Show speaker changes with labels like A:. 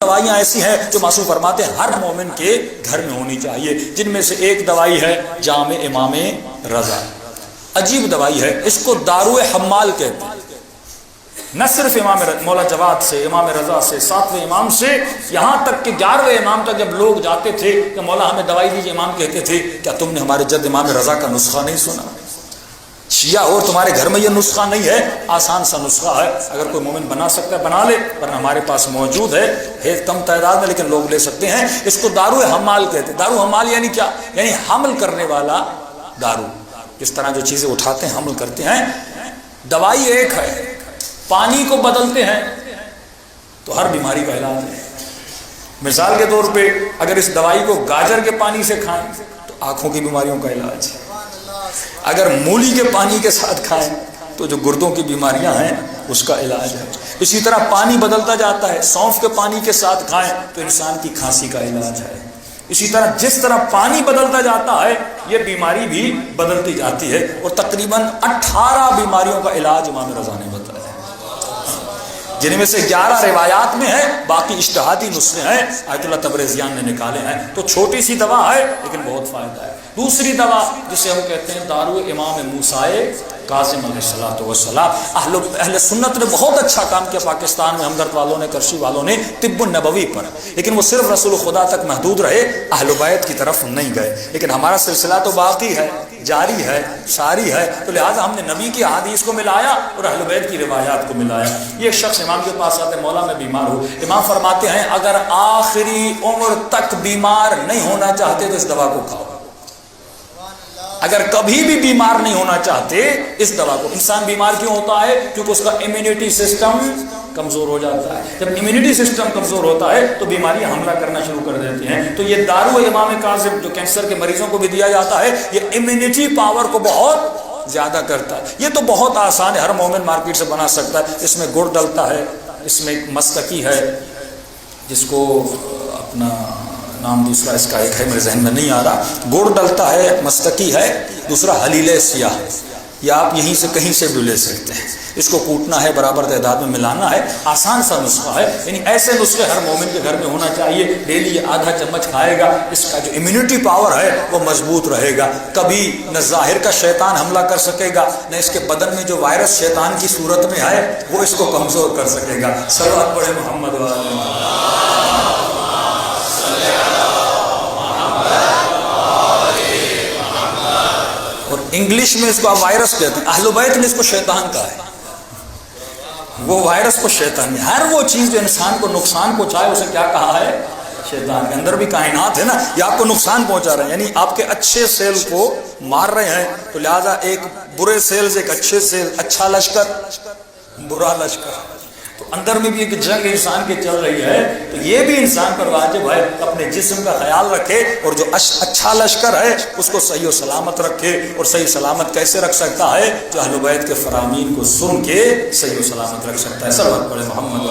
A: دوائیاں ایسی ہیں جو معصوم فرماتے ہیں ہر مومن کے گھر میں ہونی چاہیے، جن میں سے ایک دوائی ہے جام امام رضا۔ عجیب دوائی ہے، اس کو دارو حمال کہتے ہیں۔ نہ صرف امام مولا جواد سے، امام رضا سے، 7ویں امام سے، یہاں تک کہ 11ویں امام تک جب لوگ جاتے تھے کہ مولا ہمیں دوائی دیجیے، امام کہتے تھے کیا تم نے ہمارے جد امام رضا کا نسخہ نہیں سنا؟ شیعہ اور تمہارے گھر میں یہ نسخہ نہیں ہے، آسان سا نسخہ ہے، اگر کوئی مومن بنا سکتا ہے بنا لے، ورنہ ہمارے پاس موجود ہے کم تعداد میں لیکن لوگ لے سکتے ہیں۔ اس کو دارو حمال کہتے ہیں۔ دارو حمال یعنی کیا؟ یعنی حمل کرنے والا دارو، جس طرح جو چیزیں اٹھاتے ہیں حمل کرتے ہیں۔ دوائی ایک ہے، پانی کو بدلتے ہیں تو ہر بیماری کا علاج ہے۔ مثال کے طور پہ اگر اس دوائی کو گاجر کے پانی سے کھائیں تو آنکھوں کی بیماریوں کا علاج ہے، اگر مولی کے پانی کے ساتھ کھائیں تو جو گردوں کی بیماریاں ہیں اس کا علاج ہے۔ اسی طرح پانی بدلتا جاتا ہے، سونف کے پانی کے ساتھ کھائیں تو انسان کی کھانسی کا علاج ہے۔ اسی طرح جس طرح پانی بدلتا جاتا ہے یہ بیماری بھی بدلتی جاتی ہے، اور تقریباً 18 بیماریوں کا علاج امام رضا نے بتایا، جن میں سے 11 روایات میں ہے، باقی اجتہادی نسخے ہیں آیت اللہ تبریزیان نے نکالے ہیں۔ تو چھوٹی سی دوا ہے لیکن بہت فائدہ ہے۔ دوسری دوا جسے ہم کہتے ہیں دارو امام موسیٰ کاظم علیہ السلام، اہل سنت نے بہت اچھا کام کیا پاکستان میں، ہمدرد والوں نے، کرشی والوں نے، طب النبوی پر، لیکن وہ صرف رسول خدا تک محدود رہے، اہل بیت کی طرف نہیں گئے۔ لیکن ہمارا سلسلہ تو باقی ہے، جاری ہے، ساری ہے، تو لہٰذا ہم نے نبی کی احادیث کو ملایا اور اہل بیت کی روایات کو ملایا۔ یہ ایک شخص امام کے پاس آتے، مولا میں بیمار ہوں، امام فرماتے ہیں اگر آخری عمر تک بیمار نہیں ہونا چاہتے تو اس دوا کو کھاؤ۔ اگر کبھی بھی بیمار نہیں ہونا چاہتے اس دوا کو۔ انسان بیمار کیوں ہوتا ہے؟ کیونکہ اس کا امیونٹی سسٹم کمزور ہو جاتا ہے۔ جب امیونٹی سسٹم کمزور ہوتا ہے تو بیماریاں حملہ کرنا شروع کر دیتی ہیں۔ تو یہ دارو امام کاظم جو کینسر کے مریضوں کو بھی دیا جاتا ہے، یہ امیونٹی پاور کو بہت زیادہ کرتا ہے۔ یہ تو بہت آسان ہے، ہر مومن مارکیٹ سے بنا سکتا ہے۔ اس میں گڑ ڈلتا ہے، اس میں ایک مستکی ہے جس کو اپنا نام دوسرا اس کا ایک ہے میرے ذہن میں نہیں آ رہا، گڑ ڈلتا ہے، مستکی ہے، دوسرا حلیلِ سیاہ، یا آپ یہیں سے کہیں سے بھی لے سکتے ہیں۔ اس کو کوٹنا ہے، برابر تعداد میں ملانا ہے، آسان سا نسخہ ہے۔ یعنی ایسے نسخے ہر مومن کے گھر میں ہونا چاہیے۔ ڈیلی یہ آدھا چمچ کھائے گا، اس کا جو امیونٹی پاور ہے وہ مضبوط رہے گا، کبھی نہ ظاہر کا شیطان حملہ کر سکے گا، نہ اس کے بدن میں جو وائرس شیطان کی صورت میں ہے وہ اس کو کمزور کر سکے گا۔ صلوات پڑھے محمد اور انگلش میں اس کو آپ وائرس کہتے ہیں، اہل بیت نے اس کو شیطان کہا ہے۔ وہ وائرس کو شیطان، ہر وہ چیز جو انسان کو نقصان پہنچائے اسے کیا کہا ہے؟ شیطان۔ کے اندر بھی کائنات ہے نا، یہ آپ کو نقصان پہنچا رہے ہیں، یعنی آپ کے اچھے سیل کو مار رہے ہیں، تو لہٰذا ایک برے سیل سے ایک اچھے سیل، اچھا لشکر برا لشکر، تو اندر میں بھی ایک جنگ انسان کی چل رہی ہے۔ تو یہ بھی انسان پر واجب ہے اپنے جسم کا خیال رکھے، اور جو اچھا لشکر ہے اس کو صحیح و سلامت رکھے۔ اور صحیح سلامت کیسے رکھ سکتا ہے؟ جو اہل بیت کے فرامین کو سن کے صحیح و سلامت رکھ سکتا ہے۔ صلوات پڑھے محمد